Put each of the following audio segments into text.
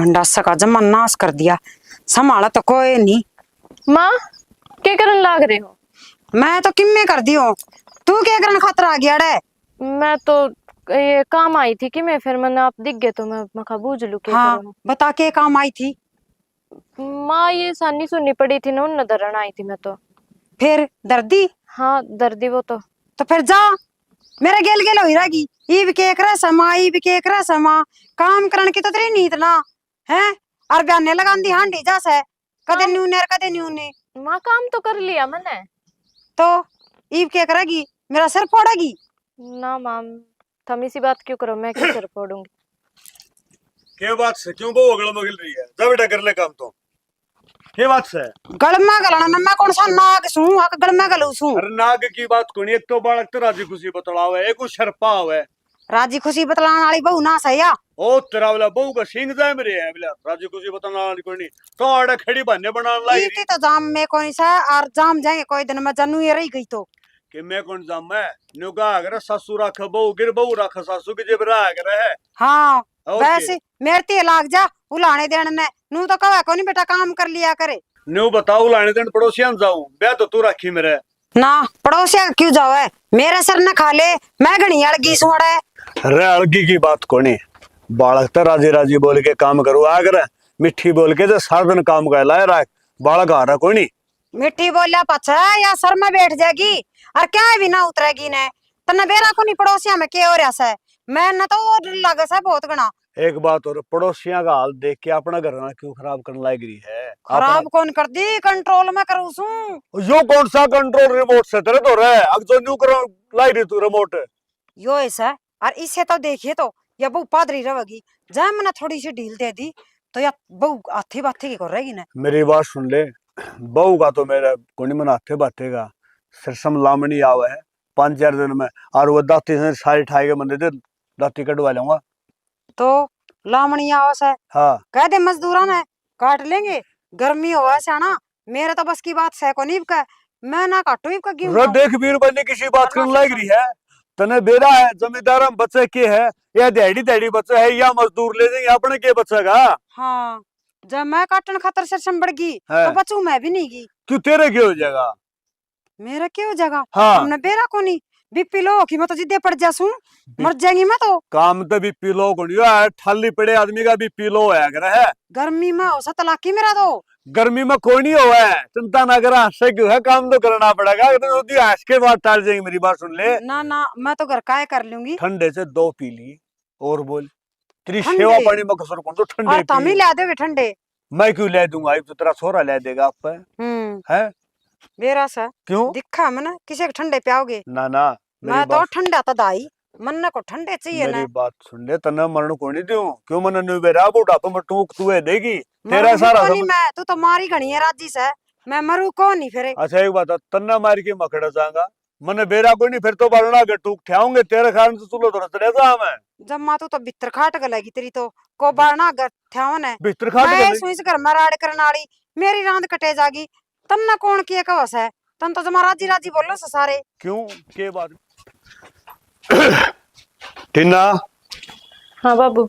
भंडासा का जमा नाश कर दिया। संभाला तो कोई नहीं। माँ क्या करन लाग रहे हो? मैं तो किम्मे कर दी हूँ। तू क्या करन खातर आ गया रे? मैं तो ये काम आई थी कि मैं फिर मैंने आप दिख गए तो मैं खा बूझ लू क्या हाँ करूँ। बता के काम आई थी। माँ ये सानी सुननी पड़ी थी ना, उन धरण आई थी मैं तो। फिर दर्दी हाँ दर्दी वो तो फिर जा। मेरा गेल गेल हो रहेगी। ईब के एक समा ईब के एक समा काम करन की तो तेरी नीत ना है। और बयाने लगान दी हांडी जा से कदे काम न्यूने और कदे न्यूने। माँ काम तो कर लिया मैंने। तो ईब क्या करेगी? मेरा सिर फोड़ेगी। ना माँ तुम इसी बात क्यों करो, मैं क्यों सिर फोड़ूंगी। क्या बात से क्यों बहु अगल मगल रही है? जा बेटा कर ले काम तो। क्या बात से? गलमा गलाना ना मैं कौन सा नाग सू आक गलमा गलू सू। अरे नाग की बात कोनी, एक तो बालक तो राजी खुशी बतलावे, एक उ शर्पा हुए। राजी खुशी बतलाने वाली बहू ना सही या। ओ तेरा वाला बहु का सिंग जाए मेरे है बोला राजी खुशी बताना वाली कोनी। तो आड़े खड़ी बन्ने बनाने लाग इती रही तो जाम में कोई सा और जाम जाएंगे कोई दिन में जनू ये रही गई तो। कि मैं कौन जाम मैं नुका अगर सासू रख बहु गिर बहु रख सासू की जेब रहा करे है। हाँ ओके वैसे मेरे ते लाग जा उलाने देने ने नू तो कवा कोनी बेटा काम कर लिया करे। न्यू बताओ लाने दिन पड़ोसियन जाऊं ब्याह तो तू रखी मेरे। ना पड़ोसिया क्यों जावे मेरे सर न खा ले मैं घनी अड़गी सोड़े। अरे अलगी की बात कोनी, बालक तो राजी राजी बोल के काम करू आगर मिठी बोल के तो सारा दिन काम कर लाए रहा बालक आ रहा कोनी। मिट्टी बोलिया पछा या सर में बैठ जाएगी और क्या भी ना उतरेगी ने। तने बेरा को नहीं पड़ोसिया में के हो रहा से मैं न तो और लगे से बहुत गना। एक बात और पड़ोसियों का हाल देख के अपना घर ना क्यों खराब करने लग रही है अपना। खराब कौन कर दी कंट्रोल में करूँ सू। यो कौन सा कंट्रोल रिमोट से तेरे तो रहे अब जो न्यू करो लाई रही तू रिमोट। यो ऐसा और इससे तो देखिए तो या बहू पादरी रहेगी। जब मैंने थोड़ी सी ढील दे दी तो या बहू हाथी बाथी की कर रहेगी ना। मेरी बात सुन ले, बहू का तो मेरा कोनी मन हाथे बातेगा सरसम लामणी आवे है 5-4 दिन में और वो दाती से सारी ठाई के मंदिर दे दाती कटवा लूंगा। तो लामणी आवस है हाँ कह दे मजदूरा ने काट लेंगे। गर्मी हो ऐसा ना मेरे तो बस की बात है को नहीं का मैं ना काटू इनका रो गेहूं। देख वीर बने किसी बात करने लग रही है। तने बेरा है जमींदार हम बच्चे के है या दिहाड़ी दिहाड़ी बच्चा है या मजदूर ले जाएंगे अपने के बचेगा। हाँ जब मैं काटन खातर से संभड़ गई तो बचू मैं भी नहीं गई। क्यों तेरे क्या हो जाएगा? मेरा क्यों जगह हाँ हमने बेरा को नहीं बीपी लो की मैं तो जिद्दे पड़ जासू मर जाएंगी मैं तो। काम तो भी पी लो कोनी है ठाली पड़े आदमी का भी पी लो है अगर है। गर्मी में हो सा तलाकी मेरा तो। गर्मी में कोई नहीं हुआ है चिंता ना करा हंसे क्यों है काम तो करना पड़ेगा तो हंस के बाद टाल जाएंगे। मेरी बात सुन ले, ना ना मैं तो घर का कर लूंगी। ठंडे से 2 पी ली और बोल तेरी ठंडे सेवा पानी में कसर कौन तो ठंडे और तमी पी। ला दे ठंडे। मैं क्यों ले दूंगा तो तेरा छोरा ले देगा आप है बेरा सा क्यों? दिखा मैंने किसी के ठंडे पियाओगे? ना ना मैं तो ठंडा तो दाई मन को ठंडे चाहिए ना। मेरी बात सुन ले तना मरण को नहीं दूं क्यों मन नु बेरा बुढ़ापे में टूक तू है देगी तेरा मरू सारा को नहीं सब। मैं तू तो मारी घनी है राजी से मैं मरू को नहीं फिर। अच्छा एक बात है, तन्ना मार के मखड़ा जाऊंगा मने बेरा कोई नहीं फिर तो बलना के टूक ठाऊंगे तेरे कारण से चुलो तो चले जा मैं। जब माँ तू तो बितर खाट गलेगी तेरी तो को बारना घर थ्यावन है। बिस्तर खाट मैं गले सुई से घर में राड़ करने वाली मेरी रांद कटे जागी तन ना कौन किए कवस है तन तो जमा राजी राजी बोलो से सारे। क्यों के बात टीना हाँ बाबू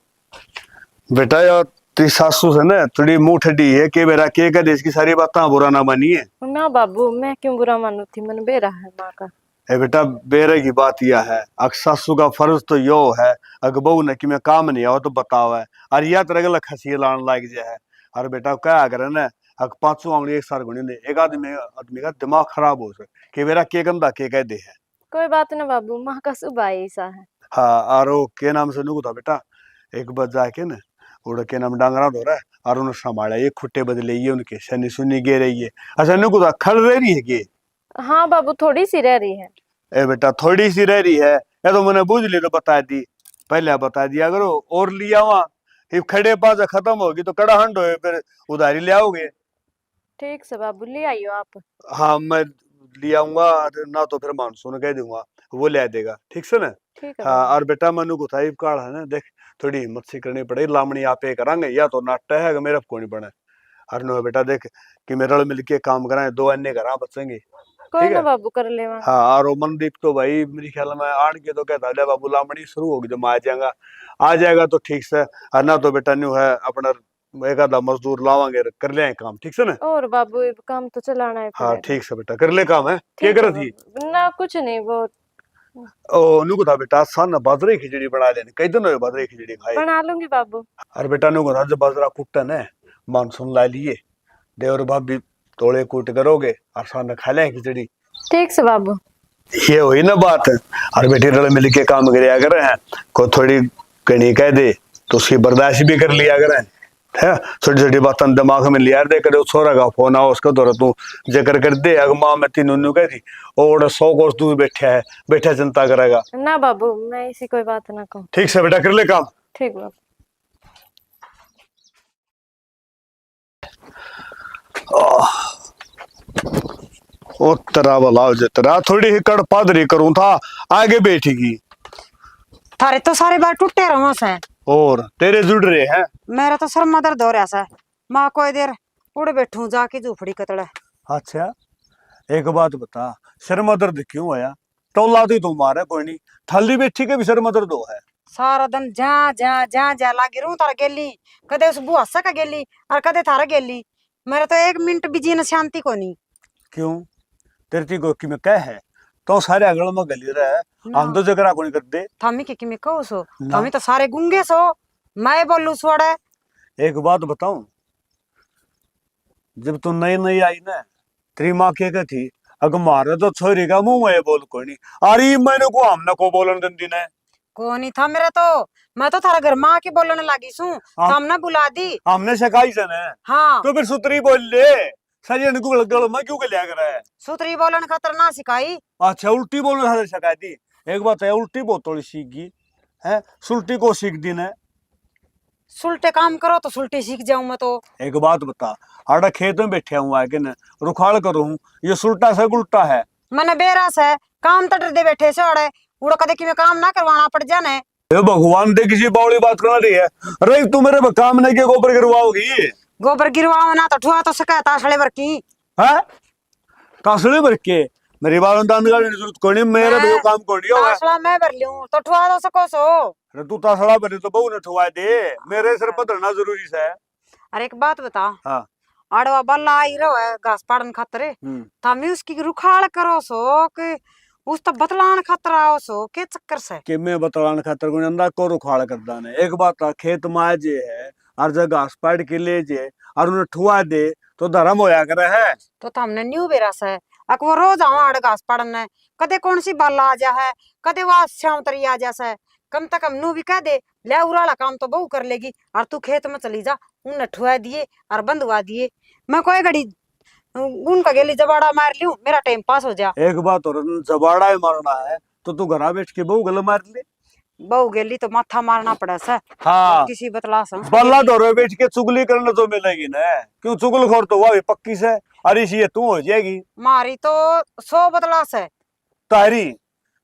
बेटा यार तेरी सासू से ना थोड़ी मुंह ठंडी है के बेरा के कर इसकी सारी बातें बुरा ना मानी है। ना बाबू मैं क्यों बुरा मानू थी, मन बेरा है माँ का। ए बेटा बेरे की बात यह है अग सासू का फर्ज तो यो है अग बहू ने कि मैं काम नहीं आओ तो बताओ है और या तरह का खसी लाने लाग जाए है। और बेटा क्या करे ना अग 5 आंगली एक सार गुणी दे एक आदमी का दिमाग खराब हो सके कि बेरा के गंदा के कह दे है। कोई बात ना बाबू, माँ का सुबह ऐसा है। हाँ और वो के नाम से नुकू था बेटा एक बार जाके ना उड़ के नाम डांगरा धो रहा है और उन्हें संभाला ये खुट्टे बदले ये उनके शनि सुनी गे रही है। अच्छा नुकू था खड़ रही है कि? हाँ बाबू थोड़ी सी रह रही है। ए बेटा थोड़ी सी रह रही है या तो मैंने बूझ ली तो बता दी पहले बता दिया करो और लिया वहां खड़े पास खत्म होगी तो कड़ा हंड हो फिर उधारी ले आओगे। ठीक से बाबू ले आइयो आप। हाँ मैं ले आऊंगा ना तो फिर मानसून कह दूंगा वो ले देगा ठीक से ना। ठीक है हाँ बाबू। और बेटा मनु को था काढ़ है ना देख थोड़ी हिम्मत सी करनी पड़ेगी लामणी आप करांगे या तो नाट्य है मेरा को नहीं बने। अरे नो बेटा देख कि मेरे मिल के काम कराए 2 अन्य घर बचेंगे। कोई ना बाबू कर ले वहाँ। हाँ और मनदीप तो भाई मेरे ख्याल में आन के तो कहता है बाबू लामणी शुरू होगी जब आ जाएगा तो ठीक से और ना तो बेटा न्यू है अपना एक आधा मजदूर लावांगे कर ले काम, ठीक से ना? और बाबू ये काम तो चलाना है हाँ पड़ेगा। ठीक से बेटा, कर ले काम है। क्या ठीक है कर थी? बाबू। ना कुछ नहीं, वो ओ नुको था बेटा, सन बाजरे की खिचड़ी बना लेने, कई दिन हुए बाजरे की खिचड़ी खाए। बना लूंगी बाबू। अरे बेटा नुको था, जब बाजरा कुटन है मानसून ला लिए, देवर भाभी तोड़े कूट करोगे और सामने खा ले खिचड़ी। ठीक से बाबू। ये हुई ना बात। और बेटे रल मिल के काम कराया करे हैं, को थोड़ी कहीं कह दे तो उसकी बर्दाश्त भी कर लिया करे है। छोटी छोटी बातें दिमाग में लिया दे करे, छोरा का फोन आओ उसका दौरा तू जिक्र कर दे, अग माँ मैं तीनों नु कह थी और 100 कोस दूर बैठा है, बैठा चिंता करेगा ना बाबू, मैं ऐसी कोई बात ना कहूँ। ठीक से बेटा, कर ले काम। ठीक बाबू। ओ तेरा भला जे तेरा, थोड़ी ही कड़ पादरी करूं था, आगे बैठेगी। थारे तो सारे बार टूटे रहो से, और तेरे जुड़ रहे हैं। मेरा तो सर मदर दो रहा सा, माँ कोई देर उड़ बैठू जाके झूपड़ी कतड़े। अच्छा एक बात बता, शर्मा दर्द क्यों आया? टोला दी तुम मारे कोई नहीं, थल्ली बैठी के भी शर्मा दर्द हो है। सारा दिन जा जा जा जा लागी रहूं तारा गेली, कदे उस बुआ का गेली और कदे थारा गेली। मेरे तो एक मिनट भी जीने शांति को नहीं। क्यों? तेरे ती गोकी में कह है तो सारे अगल में गली रहे, हम तो जगरा को नहीं कर दे। थामी के मैं कहूं सो, ना। थामी तो सारे गुंगे सो, मैं बोलू सोड़े। एक बात बताऊं, जब तू नई नई आई ना, तेरी माँ क्या थी, अगर मारे तो छोरी का मुंह में बोल कोई नहीं, अरे मैंने को हमने को बोलन दिन दिन है। को नहीं था मेरा तो, मैं तो थारा घर माँ के बोलने लगी सू, हमने बुला दी। हमने शिकाई से ना, हाँ तो फिर सुतरी बोल ले, सजन को गल में क्यों गलिया कर है? सुतरी बोलन खतर ना सिखाई। अच्छा उल्टी बोलने से शिकायत दी। एक बात है, उल्टी बहुत थोड़ी सीख गई है, सुल्टी को सीख दी ने। सुलटे काम करो तो सुलटी सीख जाऊं मैं तो। एक बात बता, आड़ा खेत में बैठे हुआ है कि न रुखाड़ करूं, ये सुल्टा से उल्टा है। मैंने बेरास है, काम तट दे बैठे से ओड़े उड़ो कदे कि मैं काम ना करवाना पड़ जाने। ये भगवान दे किसी बावली बात करना रही है। अरे तू मेरे पे काम नहीं के गोबर गिरवाओगी? गोबर गिरवाओ ना तो ठुआ तो सका तासड़े भर की है तासड़े भर के मेरी बात दान का जरूरत कोई नहीं, मेरे भी काम कोई नहीं होगा। तासड़ा मैं भर लूं तो ठुआ तो सको सो। अरे तू तासड़ा भरे तो बहू ने ठुआ दे, मेरे सिर पर धरना जरूरी है। अरे एक बात बता, हाँ आड़वा बल्ला आई रहो है घास पाड़न खातर, थामी उसकी रुखाड़ करो सो कि उस तो बतलान खातर आओ सो, के चक्कर से? कि मैं बतलान खातर को अंदा को रुखाड़ करदा ने। एक बात था, खेत में जे है और जब घास पाड़ के ले जे और उन्हें ठुआ दे तो धर्म होया करे है। तो हमने न्यू बेरास है, अक वो रोज आवा आड़ घास पाड़न ने, कदे कौन सी बाला आ जा है, कदे वह श्याम तरी आ जा है। कम तक हम नू भी कह दे ले उराला काम तो बहू कर लेगी, और तू खेत में चली जा, उन ठुआ दिए और बंधवा दिए। मैं कोई घड़ी उनका गेली जबाड़ा मार लूं, मेरा टाइम पास हो जा। एक बात और, जबाड़ा ही मारना है तो तू घरा बैठ के बहू गल मार ले। बहू गेली तो माथा मारना पड़ा सा। हाँ किसी बतला सा बल्ला दौरे बैठ के चुगली करने तो मिलेगी ना, क्यों चुगल खोर तो वह पक्की से, अरे ये तू हो जाएगी। मारी तो 100 बतला से तारी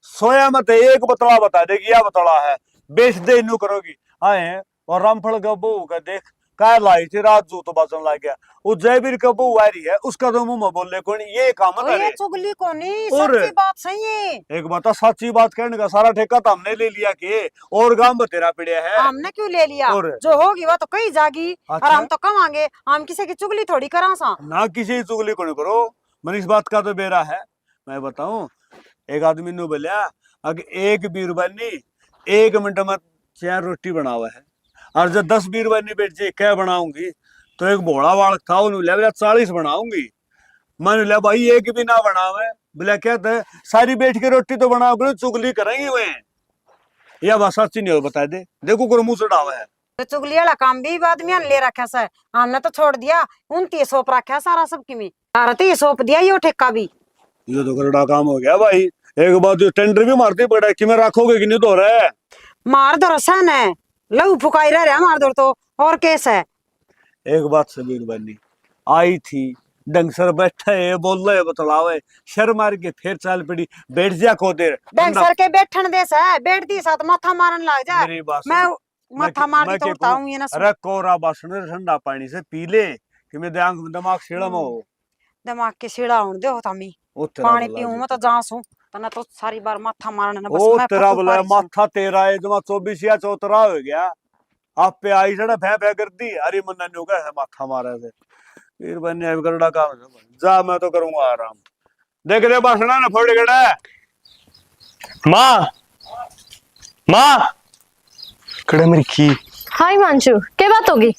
सोया मत एक बतला बता देगी, या बतला है बेच दे इनू करोगी। आए और रामफल का बहू का देख काय लाई थी रात जू तो बचन लग गया, वो जयवीर का बहू आ रही है उसका तो मुंह में बोले कौन, ये काम तो ये चुगली को नहीं, और सच्ची बात सही है। एक बता, सच्ची बात कहने का सारा ठेका तो हमने ले लिया के और गांव में तेरा पड़िया है। हमने क्यों ले लिया? और जो होगी वह तो कहीं जागी। अच्छा? और हम तो कमांगे, हम किसी की चुगली थोड़ी करा सा। ना किसी की चुगली को नहीं करो, मन इस बात का तो बेरा है। मैं बताऊं, एक आदमी ने बोलिया अगर एक बीरबानी 1 मिनट में 4 रोटी बनावा है, और जब 10 बीरबानी बैठ जाए क्या बनाऊंगी, तो एक भोला वाल था उन्होंने 40 बनाऊंगी। मैंने लिया भाई एक भी ना बनावे, बोला क्या था सारी बैठ के रोटी तो बनाओ, चुगली करेंगे वे, या बात सच्ची नहीं हो बता दे, देखो को मुंह चढ़ावा है। तो चुगली वाला काम भी आदमी ने ले रखा से, हमने तो छोड़ दिया। 29 सौंप रखा सारा सबकी में, सारा तो ये सौंप दिया यो ठेका भी। ये तो गरड़ा काम हो गया भाई। एक बात जो टेंडर भी मारते पड़ा कि मैं रखोगे कि नहीं तो रहा है। मार दो रसन है, लहू फुकाई रह रहा मार दो तो, और केस है। एक बात सबीर बनी आई थी, डंगसर बैठा है बोल रहे बतलावे, शर मार के फिर चाल पड़ी, बैठ जा को देर डंगसर के बैठन दे से, बैठ दी साथ माथा मारन लग जा। मेरी बात मैं माथा मार दी तो उठता हूं ये ना। अरे कोरा बासन ठंडा पानी से पी ले कि मेरे दिमाग सीड़ा में हो। दिमाग के सीड़ा उन दे होता मी पानी पीऊं मैं तो जांसू तना तो सारी बार माथा मारने ना बस। ओ मैं तेरा फटू बोला पारी माथा तेरा है, जमा 24 या 34 हो गया। आप पे आई सड़ा भै भै कर दी, अरे मन्ना न्यू का है माथा मारा से फिर बन्ने अब करड़ा काम जा, मैं तो करूंगा आराम। देख दे बासना ना फोड़ गड़ा। माँ माँ कड़े मेरी खी हाय मांचू, क्या बात होगी?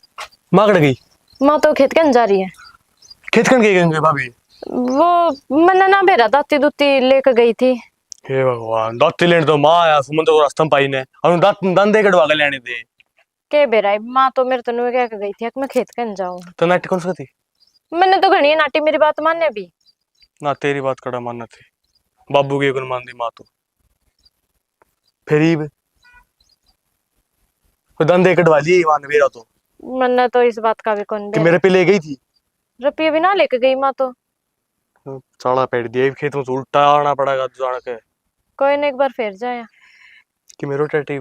माँ कड़ गई माँ तो खेत कन जा रही है। खेत कन गई भाभी? वो मैंने ना बेरा दाती दूती लेकर गई थी। हे भगवान, दाती लेने तो माँ आया सुमन तो रास्ता में पाई ने और दात दंदे कटवा के लेने दे के बेरा माँ तो मेरे तनु क्या गई थी मैं खेत कन जाऊं। तो नाटी कौन सी थी? मैंने तो घनी नाटी, मेरी बात मानने भी ना तेरी बात कड़ा मानना थी, बाबू की कौन मान दी माँ तो फिर दंदे कटवा लिए वहां मेरा तो मैंने तो इस बात का भी कौन कि मेरे पे ले गई थी। रुपये भी ना लेके गई माँ तो। चाड़ा पेट दिया खेत में से उल्टा आना पड़ेगा जान के कोई नहीं, एक बार फिर जाए कि मेरे रोटी।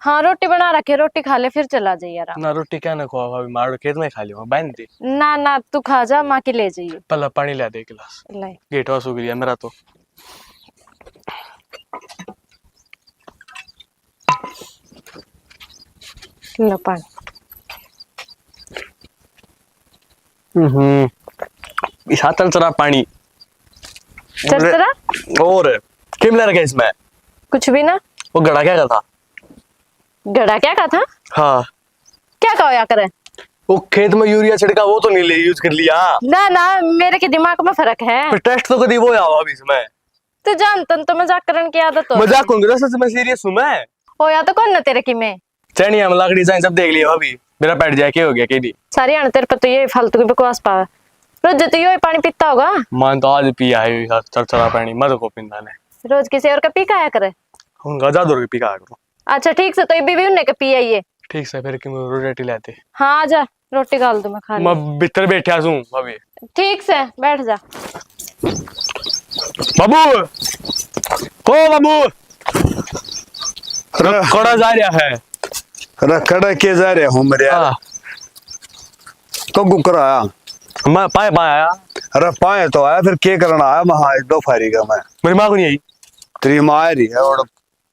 हाँ रोटी बना रखे, रोटी खा ले फिर चला जाइए आराम। ना रोटी क्या ना खुआ भाभी, मारो खेत में खा लियो बहन दी। ना ना तू खा जा, माँ की ले जाइए। पहला पानी ला दे एक गिलास, लाई गेट वास हो गया मेरा तो। लो पानी। इस हाथ चरा पानी चरचरा और किमला रखा इसमें कुछ भी ना। वो गड़ा क्या था? गड़ा क्या कहा था? हाँ क्या कहो या करे? वो खेत में यूरिया छिड़का वो तो नहीं ले यूज कर लिया। ना ना मेरे के दिमाग में फर्क है। फिर टेस्ट तो कभी वो आवा अभी इसमें। तू जानता तो मजाक करने की आदत हो। मजाक कौन कर सच में सीरियस हूं मैं। हो या तो कौन ना तेरे की मैं चैनी हम लकड़ी साइन सब देख लिया अभी, मेरा पेट जाके हो गया केडी सारी आने तेरे पर तो ये फालतू की बकवास पावे। रोज तो ये पानी पीता होगा। मान तो आज पिया है चरचरा पानी मत को पिंदा ने रोज किसी और का पी खाया करे। हम गजा दूर पी का करो। अच्छा ठीक से, तो ये भी उन्हें का पिया ये। ठीक से फिर कि रोटी लाते हाँ आजा, रोटी गाल दो मैं खा मैं लूं। भीतर बैठा हूं अभी। ठीक से बैठ जा। बाबू ओ बाबू कड़ा जा रहा है। अरे कड़ा के जा रहे हूँ मेरे यार, हाँ, तो गुकर आया। मैं पाए आया। अरे पाए तो आया, फिर के करना आया महा दो फारी का मैं। मेरी माँ को नहीं आई तेरी माँ आ रही है और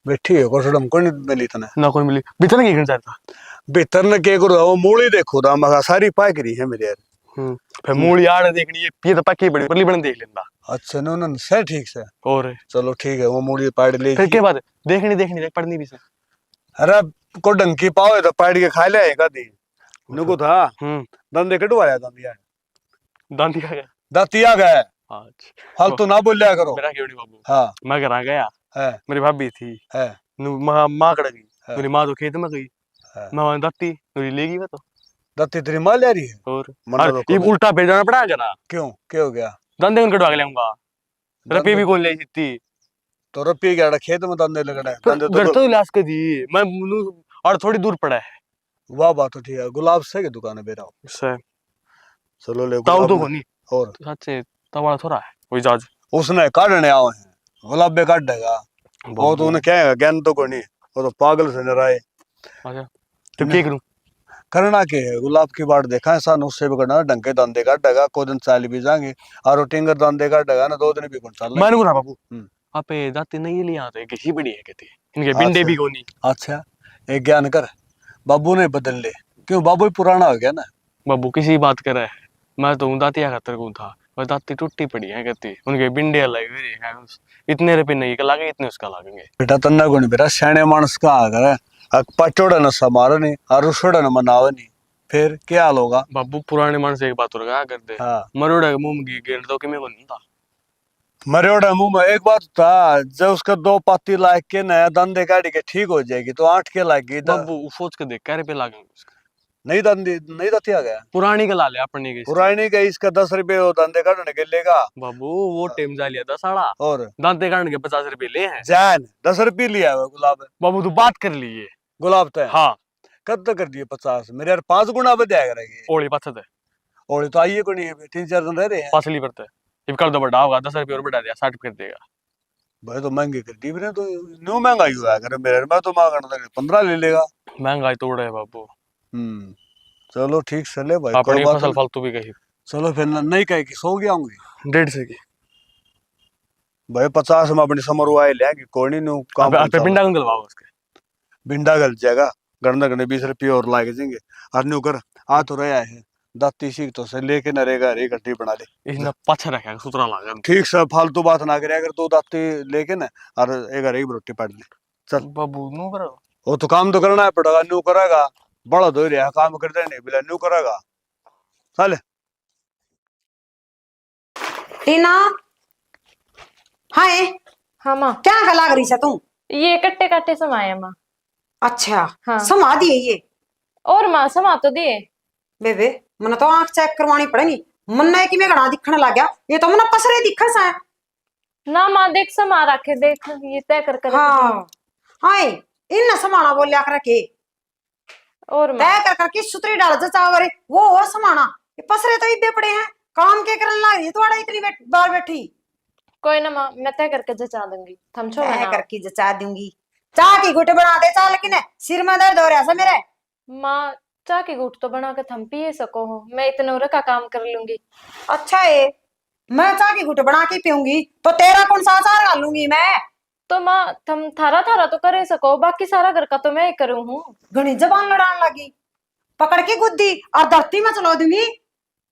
बैठी है कोसड़म को नहीं मिली तने। ना कौन मिली भीतर नहीं गिरना था। भीतर ने के करो वो मूली देखो दा मगा सारी पाई करी है मेरे यार। फिर मूली आड़ देखनी है, ये तो पक्की बड़ी परली बन देख लेना। अच्छा नो न से ठीक से और चलो ठीक है, वो मूली पाड़ ले फिर के बाद देखनी देख पढ़नी भी से। अरे को डंकी पाओ तो पाड़ के खा ले आएगा दी नुको था। दंदे कटवाया दंदिया दांती खा गया दातिया गए। आज फालतू ना बोलिया करो। मेरा क्यों नहीं बाबू। हाँ मैं घर आ गया है मेरी भाभी थी है माँ कड़ गई, हाँ। मेरी माँ तो खेत में गई, है। मैं वहां दाती मेरी ले गई वो तो। दाती तेरी माँ ले रही है और मतलब ये उल्टा भेजना पड़ा जरा। क्यों क्या हो गया? दंदे कौन कटवा के लाऊंगा? रपी भी कौन ले सकती? तो रपी गया खेत में दंदे लगड़ा है दंदे घर तो तो इलाज कर दी मैं और थोड़ी दूर पड़ा है वाह बात तो ठीक है। गुलाब से की दुकान है बेरा उससे चलो ले ताऊ तो गुलाब कोनी और सच्चे तवाड़ा थोड़ा है वही जाज उसने काटने आओ हैं गुलाब बे काट देगा वो तो उन्हें क्या है ज्ञान तो कोनी, वो तो पागल से नराए। अच्छा तो क्या करूं? करना के है गुलाब की बात देखा है सान उससे भी करना डंके दंदे काट देगा को दिन चाल भी जाएंगे और टिंगर दंदे काट देगा ना 2 दिन भी कौन चाल मैंने ना बाबू आप दाती नहीं लिया तो एक ही बड़ी है कहते इनके बिंडे भी कोनी। अच्छा एक ज्ञान कर बाबू ने बदल ले क्यों बाबू ही पुराना हो गया ना। बाबू किसी बात करे मैं तो दातिया खातर को था और दाती टूटी पड़ी है कहती उनके बिंडे अलग है इतने रुपये नहीं का लागे इतने उसका लागेंगे। बेटा तन्ना को नहीं बेटा सियाने मानस का आकर पचोड़ा न समारो नहीं और रुसोड़ा न मनावे नहीं फिर क्या हाल होगा? बाबू पुराने मन से एक बात और क्या कर दे हाँ मरोड़ा मुंह में गिर दो कि मैं नहीं था मरोड़ा मुंह में एक बात था जब उसका 2 पाती लाग के नया दंदे काटी के ठीक हो जाएगी तो 8 के लागी बाबू सोच के देख क्या रुपये लागेंगे उसका। नहीं दंदी नहीं दती आ गया पुरानी का ला ले अपने के पुरानी का इसका 10 रुपए वो दंदे काटने के लेगा बाबू वो टेम जा लिया था साड़ा और दांते काटने के 50 रुपए ले हैं जान 10 रुपये लिया हुआ गुलाब बाबू तू बात कर लिए गुलाब तो हाँ कद तक कर दिए 50 मेरे यार 5 गुना बढ़ा करेंगे ओली पछत है और तो आइए को नहीं 3-4 दिन रह रहे हैं पसली पड़ता है ये कर दो बड़ा होगा 10 रुपये और बढ़ा दिया 60 कर देगा भाई तो महंगे कर दी मैंने तो न्यू महंगाई हुआ है मेरे मैं तो मांगना 15 ले लेगा। महंगाई तोड़ है बाबू। चलो ठीक से ले भाई अपनी कोई बात फसल नहीं। फालतू भी कही चलो फिर नहीं कहे कि सो गया होंगी 150 की भाई 50 में अपनी समर वाई लेंगे कोई नहीं नु काम आप पे पिंडा कौन गलवाओ उसके भिंडा गल जाएगा गणना गणे 20 रुपये और लागे जाएंगे। और न्यू कर आ तो रहा है दाती सीख तो से लेके न रहेगा रे गड्डी बना ले। इसने पछा रखा सुतरा लागा ठीक से फालतू बात ना करे, अगर तू दाती लेके ना और एक रोटी पाड़ ले चल। बाबू नो करो वो तो काम तो करना है पड़ेगा, न्यू करेगा बड़ा दो रहा काम करते नहीं बिला न्यू करेगा चल। टीना हाय हाँ माँ, क्या गला रही है तू? ये कट्टे कट्टे समाये माँ। अच्छा हाँ। समा दिए ये और माँ समा तो दिए। बेबे मन तो आंख चेक करवानी पड़ेगी, मन है कि मैं घना दिखने लग गया, ये तो मन पसरे दिखे सा है। ना माँ देख समा रखे, देख ये तय कर कर हाँ हाय इन समाना बोलिया कर के और माँ तय कर करके सुतरी डाल चावरे वो समाना, ये पसरे तो इब्बे पड़े हैं, काम के करने लग रही है तुम्हारा इतनी बार बैठी। कोई ना माँ, मैं तय करके जचा दूंगी, थम छो तय ना करके जचा दूंगी। चाह की घुट बना दे चाह, लेकिन सिर में दर्द हो रहा है मेरे। माँ। चाय की घूट तो बना के थम पिए सको हो, मैं इतने उरे का काम कर लूंगी। अच्छा है मैं चाह की घुट बना के पीऊंगी तो तेरा कौन सा अचार डालूंगी मैं? तो माँ थम थारा थारा तो करे सको, बाकी सारा घर का तो मैं ही करूँ हूँ। घनी जबान लड़ाने लगी, पकड़ के गुद्दी और धरती में चला दूंगी।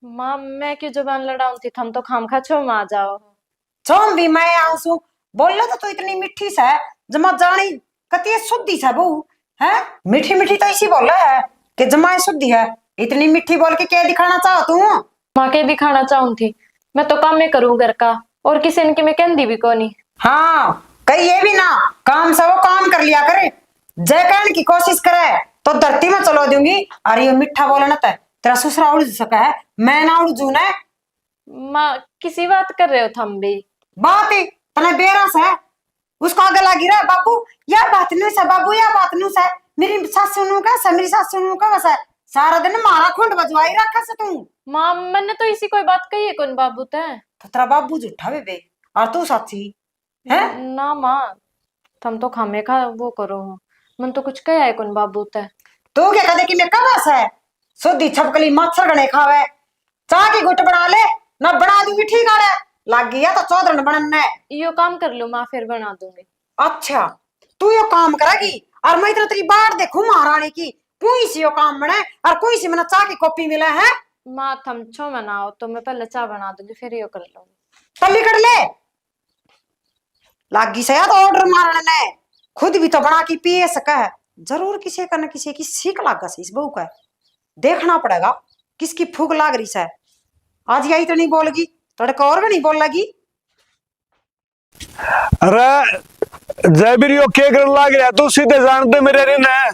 माँ मैं क्यों जुबान लड़ाऊं थी, थम तो खाम खा छो माँ जाओ। छोम भी मैं आंसू बोल तो तू इतनी मिठी सा है जमा जानी कती शुद्धि सा बहू है, मीठी मीठी तो इसी बोल है कि जमाए शुद्धि है, इतनी मिठी बोल के क्या दिखाना चाहो तू? माँ के दिखाना चाहूं थी, मैं तो काम में करूँ घर का, और किसी ने की मैं कहती भी कोनी। हाँ कही ये भी ना काम से वो काम कर लिया करे, जय कहने की कोशिश करे तो धरती में चलो दूंगी। अरे ये मिठा बोले ना तेरा ससुरा उड़ सका है, मैं ना उड़ जू ना। माँ किसी बात कर रहे हो थम भी? बात ही तने बेरस है, उसको आगे लगी रहा बाबू यह बात नहीं सा, बाबू यह बात नहीं सा, मेरी सासू नु का सा, मेरी सासू नु का वैसा सारा दिन मारा खुंड बजवाई रखा से तू। माँ मैंने तो इसी कोई बात कही है कौन बाबू ते? तो तेरा बाबू झूठा बेबे और तू सच्ची है। ना माँ, थम तो खामे खा वो करो हो, मन तो कुछ कहा है कौन बाबू ते? तू क्या कहते कि मैं कब है सुधी छपकली मच्छर गणे खावे, चाह की गुट बना ले ना बना दूंगी ठीक है लग गया तो चौधरन बनना है। यो काम कर लो माँ, फिर बना दूंगी। अच्छा तू यो काम करेगी और मैं इतना तेरी बाट देखू महारानी की, कोई सी यो काम बने और कोई सी मैंने चाह की कॉपी मिला है। माँ थम छो मनाओ तो मैं पहले चाय बना दूंगी, फिर यो कर लूंगी। तल्ली कर ले लागी से याद ऑर्डर मारने ने, खुद भी तो बना के पिए सका है, जरूर किसी का न किसी की सीख लागा से इस बहू का, देखना पड़ेगा किसकी फूक लाग रही है। आज यही तो नहीं बोलगी तड़का और भी नहीं बोल लगी। अरे जयबीर यो क्या करने लग रहा तू, सीधे जानते मेरे रे ने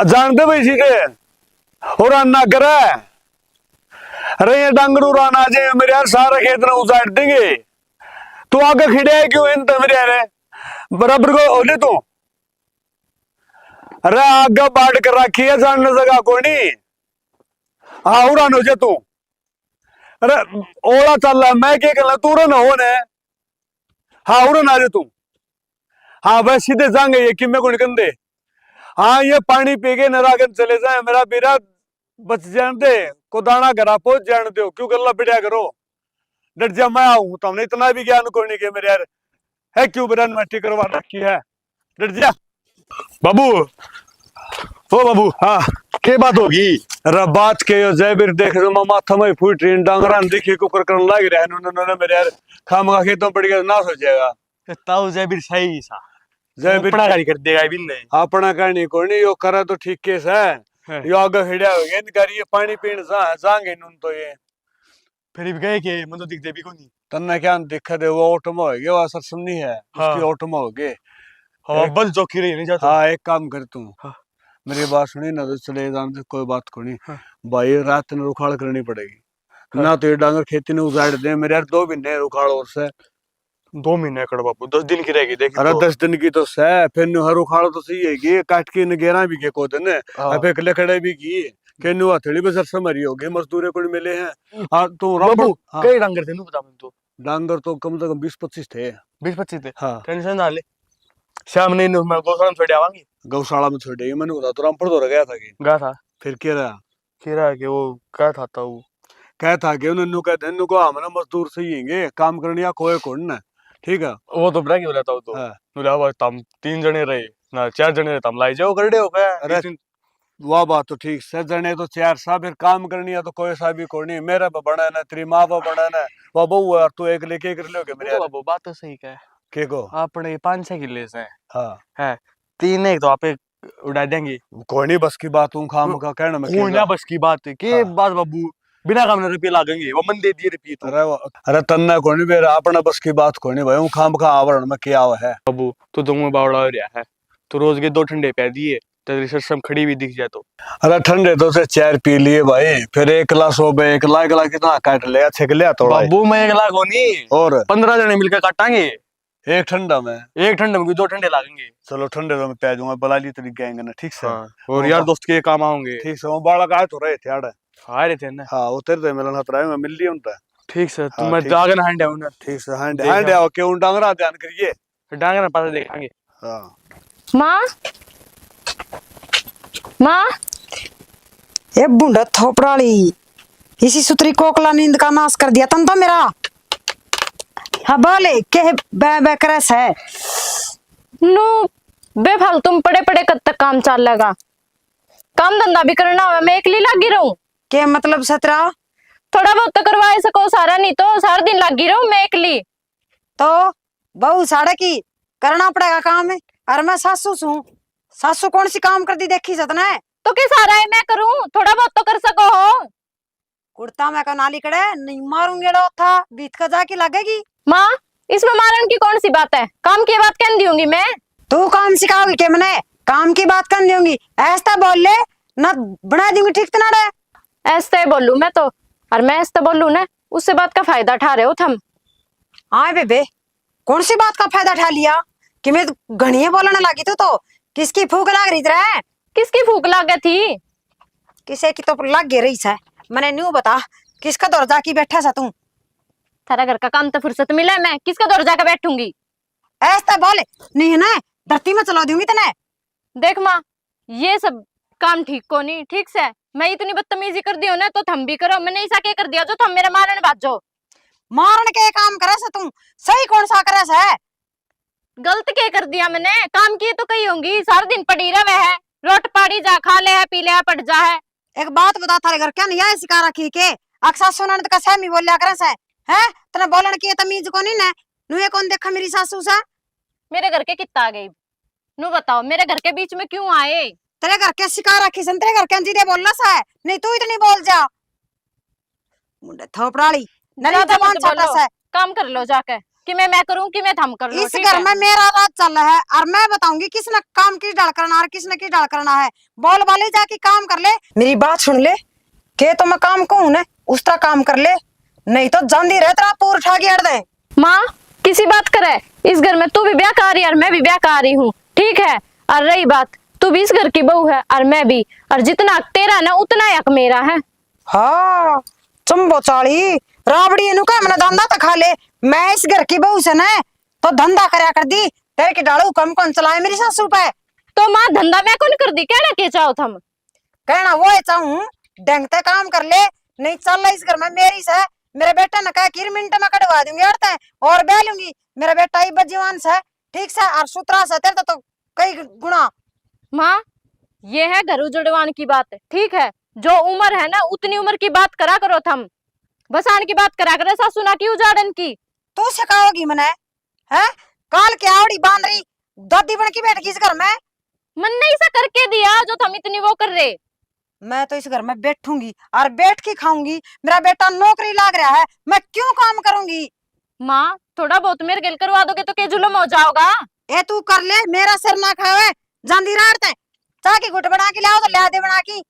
जानते भाई सीधे और ना करे। अरे ये डंगरू राना जे मेरे यार सारा खेत ना उजाड़ देंगे, तू आगे खिड़े है क्यों इन मेरे यार बराबर को ओले तू। अरे आगे बाढ़ कर रखी है जानने जगह को नहीं, हाँ उड़ान हो जा तू। अरे ओला चल रहा मैं क्या कर तू ना हो ने, हाँ उड़न आ जा तू। हाँ वह सीधे जाएंगे ये कि मैं को निकल दे, हाँ ये पानी पी के नरागन चले जाए, मेरा बेरा बच जान दे को दाना घरा पहुंच जान दो, क्यों गल्ला बिड़िया करो डट जा मैं आऊं तो हमने इतना भी ज्ञान को नहीं के मेरे यार है, क्यों बेरा मट्टी करवा रखी है डट जा। बाबू ओ बाबू हाँ के बात होगी? अरे बात के जयबीर देख रहे मामा थमे फूट रही डांगरा देखिए कुकर करने लग रहा है उन्होंने मेरे यार खामगा खेतों पड़ गया नाश हो जाएगा। ताऊ जयबीर सही सा जयबीर अपना गाड़ी कर देगा बिन नहीं अपना कहनी को नहीं यो करा तो ठीक केस है, यो आगे हिड़िया हो गया इनकारी ये पानी पीने जाएंगे नून तो ये फिर भी गए के मन तो दिखते भी को नहीं। तन्ने क्या दिक्कत है, वो ऑटो में हो गया वो असर सुननी है हाँ। उसकी ऑटो में हो गए। हाँ बस चौकी रही नहीं जाता। हाँ एक काम कर तू हाँ। मेरी बात सुनी ना तो चले जान कोई बात को नहीं। हाँ। भाई रात ने रुखाड़ करनी पड़ेगी। हाँ। ना तो ये डांगर खेती ने उजाड़ दे मेरे यार 2 महीने रुखाड़ और से 2 महीने कर बापू 10 दिन की रहेगी देख। अरे 10 दिन की तो सह फिर नु हर उखाड़ तो सही है कि काट के नगेरा भी के को दिन अब एक लकड़े भी की के नु हथेली बसर से मरी होगी मजदूर को मिले हैं। हाँ तो बाबू हाँ। कई डांगर थे नु बता मैं तो डांगर तो कम से कम 20-25 थे। 20-25 थे। हाँ टेंशन ना ले, शाम ने मैं गौशाला में छोड़ आवांगी। गौशाला में छोड़े मैंने बता तो रामपुर तो गया था कि गा था फिर क्या रहा खीरा के वो क्या था वो क्या था कि उन्होंने कहते हैं को हम ना मजदूर सही हैंगे काम करने या कोई कौन ना ठीक है वो तो बड़ा क्यों रहता वो तो हाँ। बोला अब हम 3 जने रहे ना 4 जने तम लाई जाओ कर हो क्या अरे वाह बात तो ठीक से जने तो चार सा फिर काम करनी है तो कोई सा भी कोई नहीं मेरा बड़ा है ना तेरी माँ बड़ा है ना वो बहू है तू एक लेके कर लोगे मेरे तो बात तो सही है के को अपने 5-6 किले से हाँ है 3 एक तो आप उड़ा देंगे कोई नहीं बस की बात हूँ खाम का कहना मैं कोई ना बस की बात है के हाँ। बात बाबू बिना काम रुपये लागेंगे वो मन दे दिए रुपये तो अरे तन्ना कोई नहीं मेरा अपना बस की बात कोई नहीं भाई हूँ खाम का आवरण में क्या हुआ है बाबू तू तो मुंह बावड़ा हो रहा है तो रोज के 2 ठंडे पै दिए तेरी सिस्टम खड़ी भी दिख जाए तो अरे ठंडे तो से चार पी लिए भाई फिर 1 गिलास हो गए 1 गिलास कितना काट लिया 6 लिया थोड़ा बाबू मैं 1 लाख होनी और 15 जने मिलकर काटांगे एक ठंडा में एक ठंडे में 2 ठंडे लागेंगे चलो ठंडे तो मैं पै दूंगा बुला ली तेरी गैंग ना ठीक से हाँ और यार दोस्त के काम आओगे ठीक से वो बालक आए तो रहे थे आड़े आ रहे थे ना हाँ उतर दे मिलन हतरा मैं मिल ली उनका ठीक से हाँ, तुम मैं ठीक। जागन हंडे हूं ना ठीक से हैंड देखा। हैंड आओ क्यों डांगरा ध्यान करिए फिर डांगे ना पास देखेंगे हाँ माँ माँ ए बुंडा थोपड़ाली इसी सुतरी कोकला नींद का नाश कर दिया तन तो मेरा। हाँ बोले के बे बे करस है नो बेफाल तुम पड़े पड़े कब तक काम चल लेगा काम धंधा भी करना है मैं अकेली लगी रहूं के मतलब सतरा थोड़ा बहुत तो करवा सको सारा नहीं तो सारा दिन लगी रहूं मैं अकेली तो बहू साड़े की करना पड़ेगा काम है। अरे मैं सासू सू सासू कौन सी काम कर दी देखी सतना है तो क्या सारा है मैं करूं थोड़ा बहुत तो कर सको हो कुर्ता मैं का नाली कड़े नहीं मारूंगे डो था बीत का जाके लगेगी। माँ इसमें मारन की कौन सी बात है काम की बात कहन दूंगी मैं तू काम सिखाओगी के मने काम की बात कर दूंगी ऐसा बोल ले ना बना दूंगी ठीक तना रे ऐसे बोलूं मैं तो और मैं ऐसे बोलूं ना उससे बात का फायदा उठा रहे हो तुम हाँ बेबे कौन सी बात का फायदा उठा लिया कि मैं घनिये बोलने लगी तो किसकी फूक लाग रही है किसकी फूक लागे थी किसे की तो लग गई रही है मैंने न्यू बता किसका दौर जाके बैठा सा तू थारा घर का काम तो फुर्सत मिला मैं किसका दौर जाकर बैठूंगी ऐसा बोले नहीं ना धरती में चला दूंगी तने देख माँ ये सब काम ठीक को नहीं ठीक से मैं इतनी बदतमीजी कर दी हो ना तो थम भी करो मैंने ऐसा क्या कर दिया जो थम मेरे मारने बाजो मारन के काम करे सा तू सही कौन सा करे सा है गलत क्या कर दिया मैंने काम किए तो कही होंगी सारा दिन पड़ी रहे है रोट पाड़ी जा खा ले है पी ले है पट जा है एक बात बता थारे घर क्या नहीं है सिखा रखी के अक्सा सुनन का सहमी बोलिया करे सा है तने बोलन की तमीज को नहीं ने नुए कौन देखा मेरी सासू सा मेरे घर के कितना आ गई नु बताओ मेरे घर के बीच में क्यों आए तेरे घर के सिखा रखी सन तेरे घर के अंजीदे बोलना सा है नहीं तू इतनी बोल जा मुंडे थोपड़ाली नरी ज्यादा जबान मत छाटा बोलो। सा काम कर लो जाके कि मैं करूं कि मैं थम कर लो इस ठीक घर है में मेरा राज चल रहा है और मैं बताऊंगी किसने काम किस डाल करना है किसने किस डाल करना है बोल वाले जाके काम कर ले मेरी बात सुन ले के तो मैं काम कहूं ना उसका काम कर ले नहीं तो जांदी रह तेरा पूर उठा के अड़ दे माँ किसी बात करे इस घर में तू भी ब्याह कर रही है और मैं भी ब्याह कर रही हूँ ठीक है और रही बात तू भी इस घर की बहू है और मैं भी और जितना हक तेरा ना उतना हक मेरा है हाँ चंबो चाली राबड़ी इनु का मैंने धंधा तो खा ले मैं इस घर की बहू से ना तो धंधा करया कर दी तेरे की डालू कम कौन चलाए मेरी सासू पे तो माँ धंधा मैं कौन कर दी कहना के चाहो थम कहना वो चाहूं ढंगते काम कर ले नहीं चल रहा इस घर में मेरी से मेरे बेटा ने कहा कि मिनट में कटवा दूंगी अड़ते और बह लूंगी मेरा बेटा ही बजीवान से ठीक से और सुतरा से तेरे तो कई गुना माँ ये है घर उजड़वान की बात ठीक है जो उम्र है ना उतनी उम्र की बात करा करो थम बसान की बात करा करो सासू ना की उजाड़न की तू सिखाओगी मने है काल के आवड़ी बांध रही दादी बन की बैठ गई इस घर में मन ने ऐसा करके दिया जो थम इतनी वो कर रहे मैं तो इस घर में बैठूंगी और बैठ के खाऊंगी मेरा बेटा नौकरी लाग रहा है मैं क्यों काम करूंगी माँ थोड़ा बहुत मेरे गिल करवा दोगे तो क्या जुलम हो जाओगा ए तू कर ले मेरा सिर ना खावे जांदी रात है चाह की घुट बना के लाओ तो ला दे बना की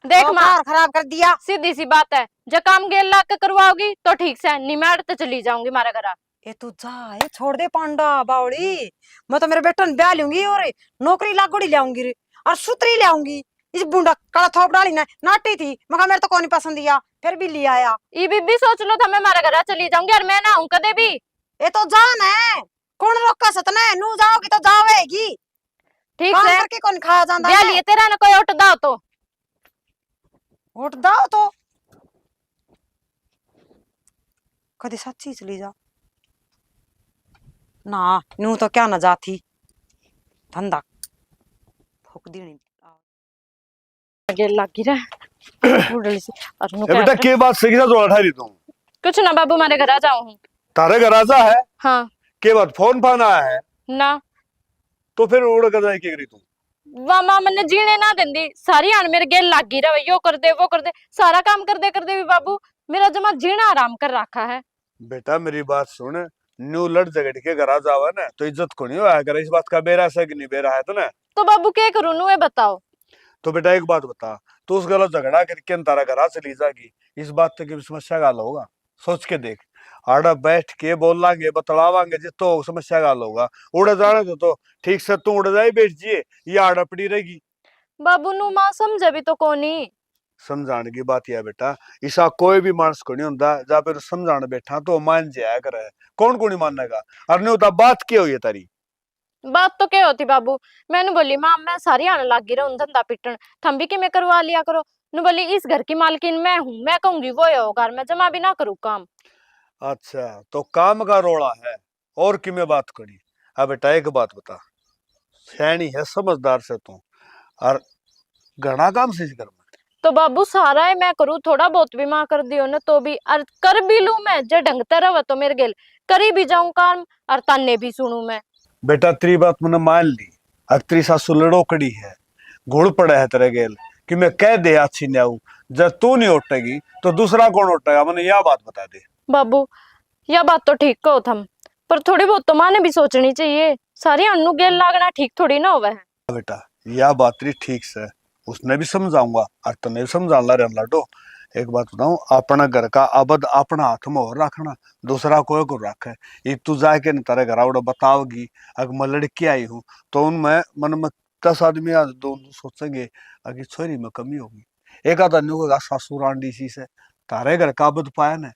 देख माँ खराब कर दिया सीधी सी बात है जब काम गेल ला के करवाओगी तो ठीक से निमेड़ तो चली जाऊंगी मारा घर ए तू जा ए छोड़ दे पांडा बावड़ी मैं तो मेरे बेटे ने ब्याह लूंगी और नौकरी लागोड़ी लाऊंगी रे और सुतरी लाऊंगी इस बुंडा काला थोप डाली ना नाटी थी मगर मेरे तो कोई नहीं पसंद दिया फिर भी लिया आया ये भी सोच लो था मैं मारा घर चली जाऊंगी और मैं ना हूं कदे भी ए तो जान है कौन रोका सतना है नू जाओगी तो जावेगी ठीक काम से करके कौन खा जांदा ब्याह है लिए तेरा ना कोई उठ दाओ तो उठ दाओ तो कदे सच्ची चली जा ना नू तो क्या न जाती धंधा देनी गेल लागी रहा बुढ़ली सी और नु ए बेटा के बात से किसा जोड़ा ठारी तू कुछ ना बाबू मारे घर आ जाऊं हूं। तारे घर आजा है हाँ के बात फोन फान आया है ना तो फिर उड़ कर जाए के करी तू वा मां मने जीने ना देंदी सारी आन मेरे गेल लागी रहा यो कर दे वो कर दे सारा काम कर दे भी बाबू मेरा जमा जीना आराम कर रखा है। बेटा मेरी बात सुन न्यू लड़ झगड़ के घर आ जावा ना तो इज्जत को नहीं होया कर इस बात का बेरा से कि नहीं बेरा है तो ना तो बाबू क्या करूं नु ये बताओ। तो बेटा एक बात बता तू उस गलत झगड़ा करके तारा घर आ चली जाएगी इस बात तक की समस्या का हल होगा सोच के देख आड़ा बैठ के बोलांगे बतलावांगे जिस तो समस्या का हल होगा उड़ जाने तो ठीक से तू उड़ जाए बैठ जिए ये आड़ा पड़ी रहेगी। बाबू नु मां समझे भी तो कोनी समझाने की बात यह बेटा ऐसा कोई भी मानस को नहीं होता जब फिर समझाने बैठा तो मान जाया करे कौन को नहीं मानेगा और नहीं होता बात क्या हुई है तारी बात तो क्या होती बाबू मैंने बोली मां मैं सारी आने लागी रहूं धंधा पिटन थम भी कि मैं करवा लिया करो नु बोली इस घर की मालकिन मैं हूं मैं कहूंगी वो होगा मैं जमा भी ना करूं काम। अच्छा तो काम का रोड़ा है और कि मैं बात करी अब बेटा एक बात बता सैनी है समझदार से तू और घना काम से कर तो बाबू सारा है मैं करूँ थोड़ा बहुत भी मां कर दियो ना तो भी और कर भी लू मैं जे ढंग तरह तो मेरे गेल करी भी जाऊं काम और ताने भी सुनू मैं। बेटा तेरी बात मैंने मान ली अब तेरी सासू लड़ोकड़ी है घुड़ पड़ा है तेरे गेल कि मैं कह दे अच्छी नहीं आऊ जब तू नहीं उठेगी तो दूसरा कौन उठेगा मैंने यह बात बता दे। बाबू यह बात तो ठीक कहो थम पर थोड़ी बहुत तो माँ ने भी सोचनी चाहिए सारी अन्नू गेल लागना ठीक थोड़ी ना होवे है। बेटा यह बात तेरी ठीक से उसने भी समझाऊंगा और तने भी समझाना रहना लाडो एक बात बताऊं अपना घर का आबद अपना हाथ में और रखना दूसरा कोई को रखे ये तू जाके न तेरे घर आवड़ा बताओगी अगर मैं लड़की आई हूँ तो उनमें मन में 10 आदमी आज दो सोचेंगे अगर छोरी में कमी होगी एक आधा न्यू का सासू रांडी सी से तारे घर का आबद पाया न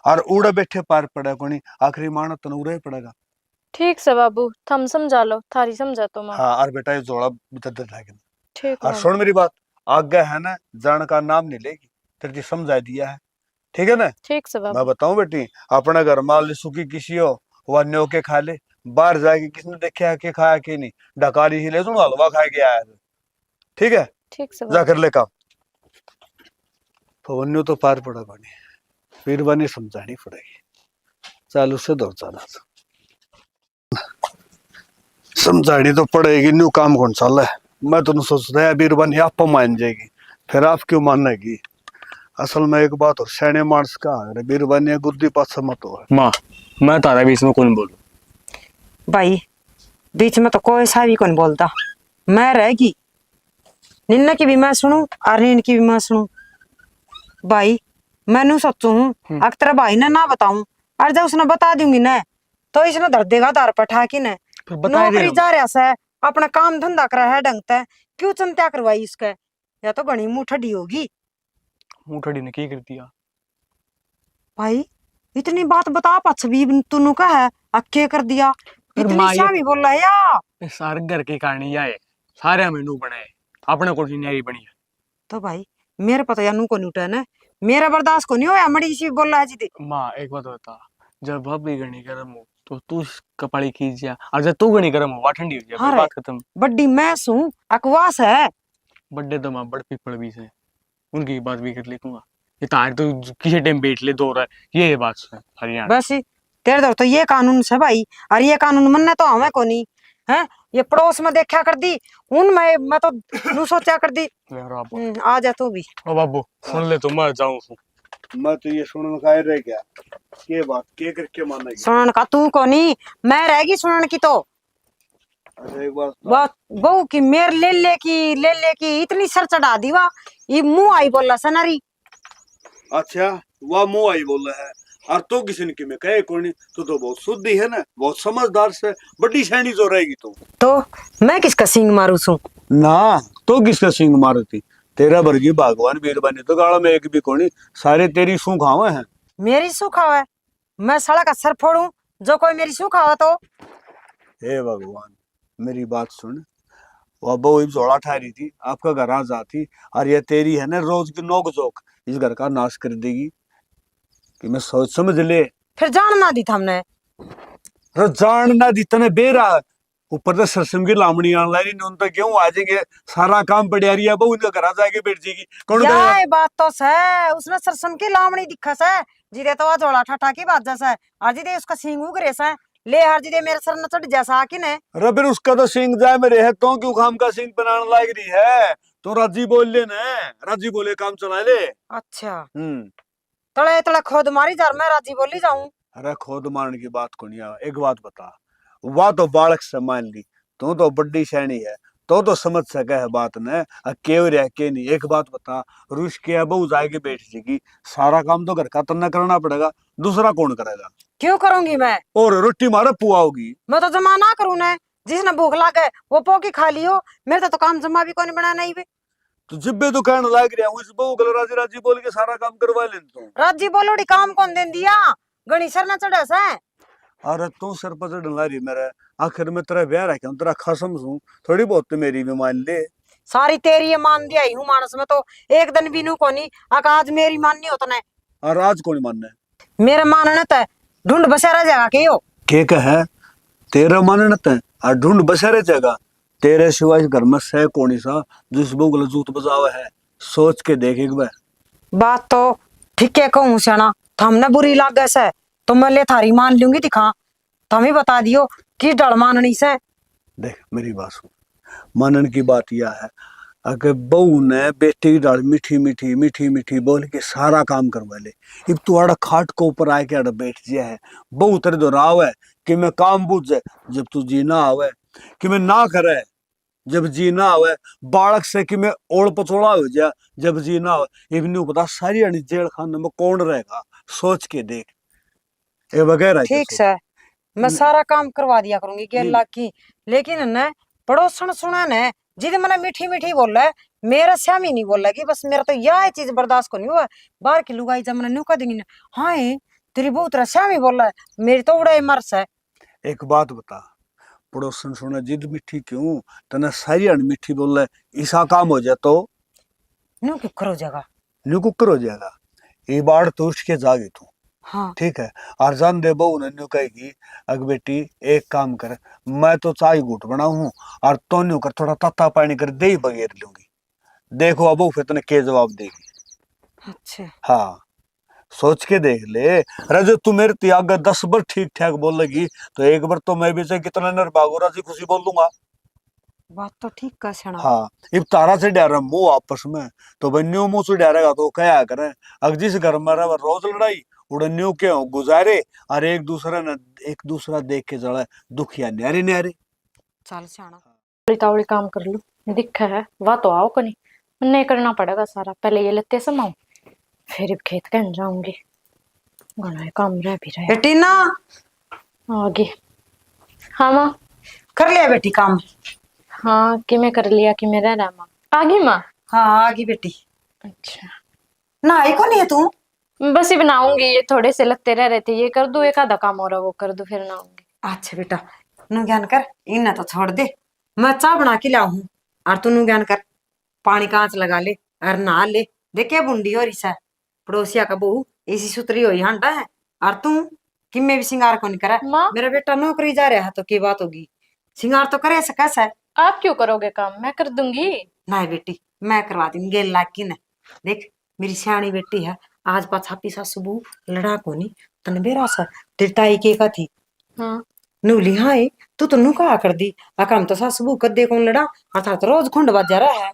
और उड़े बैठे पार पड़े कोनी आखिरी माना तन उड़े पड़ेगा। ठीक से बाबू थम समझा लो थारी समझा तो मां। हाँ और बेटा ये जोड़ा बदल रहेगा ठीक और सुन मेरी बात आगे है ना जान का नाम नहीं लेगी तेरे समझा दिया है ठीक है ना। ठीक से बाबू मैं बताऊं बेटी अपने घर माल सुखी किसी हो वह न्यो के खा ले बाहर जाके किसने देखा के खाया कि नहीं डकारी ही ले सुनो हलवा खा के आया ठीक है ठीक से जाकर ले काम तो न्यो तो पार पड़ा बनी फिर बनी समझानी पड़ेगी चालू से दौड़ जाना समझानी तो पड़ेगी न्यू काम कौन सा है मैं तो सोच रहा है बीरबानी आप मान जाएगी फिर आप क्यों मानेगी असल में एक बात और सैने मार्स का है बीरबानी गुद्दी पास मत हो माँ मैं तारा बीच में कौन बोलूं भाई बीच में तो कोई सा भी कौन बोलता मैं रहेगी निन्ना की भी मैं सुनू और नीन की भी मैं सुनू भाई मैनू सोचू हूँ अगर तेरा भाई ने ना बताऊं और जब उसने बता दूंगी ना तो इसने धर देगा तार पठा की ने नौकरी जा रहा से अपना काम धंधा करा है ढंग से क्यों चिंता करवाई इसके या तो घनी मुंह ठडी होगी। मुठड़ी ने की कर दिया भाई इतनी बात बता पछ भी तूनु का है अक्के कर दिया इतनी शामी बोल रहा या ये सारे घर की कहानी है सारे मेनू बने अपने को न्यारी बनी है तो भाई मेरे पता या नू को न्यूटन है मेरा बर्दाश्त को नहीं होया मड़ी सी बोल रहा है जी माँ एक बात बता जब भाभी गणी गर्म हो तो तू कपाड़ी खींच और जब तू गणी गर्म हो वह ठंडी हो जाए हाँ बात खत्म। बड्डी मैं सू अकवास है बड्डे तो माँ बड़ पीपल भी से उनकी बात भी कर लेूंगा ये तार तो किसी टाइम बैठ ले दो रहा है ये बात है हरियाणा बस तेरे दर तो ये कानून से भाई और ये कानून मनने तो हमें को नहीं है ये पड़ोस में देखा कर दी उन मैं तो नू सोचा कर दी आ जा तू भी ओ बाबू सुन ले तो मैं जाऊं मैं तो ये सुनने का रह गया के बात के करके मानेगी सुनन का तू को नहीं मैं रहेगी सुनन की तो अरे एक बात बहू की मेर ले की इतनी सर चढ़ा दी वाह ये मुंह आई बोला सनारी अच्छा वह मुंह आई बोल रहा है और तो किसी ने कि मैं कहे कोई नहीं तो बहुत शुद्धि है ना बहुत समझदार से बड़ी सैनी जो रहेगी तो मैं किसका सिंग मारू सू ना तो किसका सिंग मारती तेरा वर्गी भगवान बीरबानी तो गाड़ा में एक भी कोनी सारे तेरी सू खावे हैं मेरी सू खावे मैं सड़क का सर फोड़ू जो कोई मेरी सू खावा तो हे भगवान मेरी बात सुन वह बहु जोड़ा ठहरी थी आपका घर आ जाती और ये तेरी है ना रोज की नोक जोक इस घर का नाश कर देगी कि मैं सोच समझ ले फिर जान ना दी हमने जान ना दी तने बेरा ऊपर से सरसम की लामड़ी आने लगी उन तो क्यों आ जाएंगे सारा काम बढ़िया रही है बहु इनका घर जाके बैठ जाएगी कौन करेगा यार बात तो है उसने सरसम की लावणी दिखस है जिदे तो जोड़ा ठा की बात जैसा है और जिदे उसका सींग उग रेसा है ले हर जिदे मेरे सर न चढ़ जैसा कि ने अरे फिर उसका तो सिंह जाए मेरे है तो क्यों काम का सिंह बनाने लाग रही है तो राजी बोल ले ना राजी बोले काम चला ले अच्छा हम्म तड़े तड़े खुद मारी जार मैं राजी बोली जाऊं अरे खोद मारने की बात को नहीं आ एक बात बता वाह तो बालक से मान ली तू तो बड्डी शैनी है तो समझ सके है बात ने केव रह के नहीं एक बात बता रुश के बहू जाएगी बैठ जाएगी सारा काम तो घर का तन्ना करना पड़ेगा दूसरा कौन करेगा क्यों करूंगी मैं और रोटी मारे पुआ होगी मैं तो जमा ना करूं ना जिसने भूख लागे वो पोकी खा लियो मेरे तो काम जमा भी कौन बना नहीं बे तो जिब्बे तो कहने लाग रहा हूँ इस बहू गल राजी राजी बोल के सारा काम करवा ले तू राजी बोलोड़ी काम कौन दे दिया गणी सर न चढ़े से अरे तू सर पर डला रही मेरे आखिर में तेरा ब्याह रखा हूँ तेरा खसम हूँ थोड़ी बहुत तो मेरी भी मान ले सारी तेरी ये मान दिया ही हूँ मानस में तो एक दिन भी नू कोनी आज मेरी माननी हो तो ने और आज कौन मानना है मेरे मानने तो ढूंढ बसेरा जाएगा के यो के कहे तेरा मानना है और ढूंढ बसेरे जगह तेरे सिवा इस घर में सह कौन सा जिस बहू गल जूत बजावा है सोच के देख एक बार बात तो ठीक है कहूँ सियाना थमने बुरी लागे से तो मैं ले थारी मान लूंगी दिखा तुम ही बता दियो कि डर माननी से देख मेरी बात सुन मानन की बात यह है अगर बहू ने बेटी की डाल मीठी मीठी मीठी मीठी बोल के सारा काम करवा ले अब तू आड़ा खाट को ऊपर आए के आड़ा बैठ गया है बहू तेरे दो राव है कि मैं काम बुझ जाए जब तू जीना आवे कि मैं ना करे जब जीना आवे बालक से कि मैं ओढ़ पचोड़ा हो जा जब जीना आवे इवनी पता सारी अड़ी जेल खाने में कौन रहेगा सोच के देख ये वगैरह ठीक से मैं सारा काम करवा दिया करूंगी गेल लाख की लेकिन न पड़ोसन सुना ने जिद मैंने मीठी मीठी बोल रहा है मेरा श्याम ही नहीं बोल रहा कि बस मेरा तो यह चीज बर्दाश्त को नहीं हुआ बाहर की लुगाई जब मैंने न्यू कह देंगी हाँ तेरी बहुत तरह श्याम ही बोल रहा है मेरी तो उड़ा मर्स है एक बात बता पड़ोसन सुना जिद मीठी क्यों तना सारी अड़ मीठी बोल रहा ऐसा काम हो जाए तो न्यू क्यों करो जगह न्यू कुकर हो जाएगा ये बाढ़ तो उसके जागी तू हाँ ठीक है और जान दे बहू ने न्यू कहेगी अग बेटी एक काम कर मैं तो चाय घूट बनाऊ हूँ और तो न्यू कर थोड़ा तत्ता पानी कर दे ही बगैर लूंगी देखो अब फिर तने के जवाब देगी अच्छा हाँ सोच के देख ले अरे जो तू मेरे त्याग 10 बार ठीक ठाक बोल लगी तो एक बार तो मैं भी चाहे कितना निर्भागो राजी खुशी बोल दूंगा बात तो ठीक का सना हाँ इब तारा से डर मुंह आपस में तो बन्यो मुंह से डरेगा तो क्या करे अगर जिस घर में रहे रोज लड़ाई उड़न्यू क्यों गुजारे और एक दूसरा देख के जड़ा दुखिया न्यारे न्यारे चल सना तावड़ी काम कर लूं दिखा है वाह तो आओ कनी नहीं करना पड़ेगा सारा पहले ये लेते समाओ फिर खेत कह जाऊंगी घना काम रह भी रहा बेटी ना आगे हाँ माँ कर लिया बेटी काम हाँ कि मैं कर लिया कि मैं रह रहा माँ आगे माँ हाँ आगी बेटी अच्छा ना आई को नहीं है तू बस ही बनाऊंगी ये थोड़े से लगते रह रहे थे ये कर दूं एक आधा काम हो रहा वो कर दूं फिर बनाऊंगी अच्छा बेटा नु ज्ञान कर इन्हें तो छोड़ दे मैं चाय बना के लाऊ हूँ और तू नु ज्ञान कर पानी कांच लगा ले और नहा ले देखे बुंडी हो रिसा पड़ोसिया का बहू ऐसी सुतरी हुई हंडा है और तू कि मैं भी सिंगार को नहीं करा माँ मेरा बेटा नौकरी जा रहा है तो की बात होगी सिंगार तो करे ऐसा कैसा है आप क्यों करोगे काम मैं कर दूंगी नहीं बेटी मैं करवा दूंगी गेल लाग की न देख मेरी सियाणी बेटी है आज पाछा पीछा सुबह लड़ा को नहीं तन बेरा सा तिरताई के का थी हाँ नूली हाँ तू तो नू कहा कर दी अकाम तो सासबू कद्दे कौन लड़ा अर्थात रोज खुंड बाजा रहा है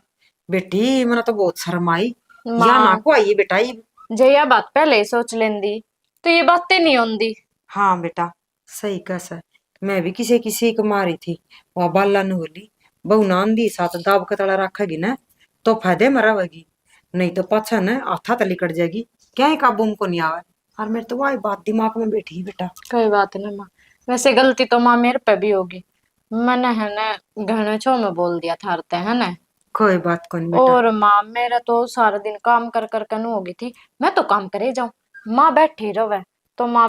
बेटी मना तो बहुत शर्म आई या ना को आई बेटा ये जया बात पहले ही सोच लेंदी तो ये बातें नहीं होंदी हाँ बेटा सही कैसा मैं भी किसी किसी को मारी थी वह बाला न होली बहु नांदी साथ दाब कतड़ा रखेगी ना तो फायदे मरावेगी नहीं तो पाछा न आथा तली कट जाएगी क्या ही काबू को नहीं आवे और मेरे तो वही बात दिमाग में बैठी बेटा कोई बात नहीं माँ वैसे गलती तो माँ मेरे पे भी होगी मैंने है ना घने छो में बोल दिया था हरते है ना कोई बात को नहीं बेटा और माँ मेरा तो सारा दिन काम कर कर कनु होगी थी मैं तो काम करे जाऊं माँ बैठी रहे तो माँ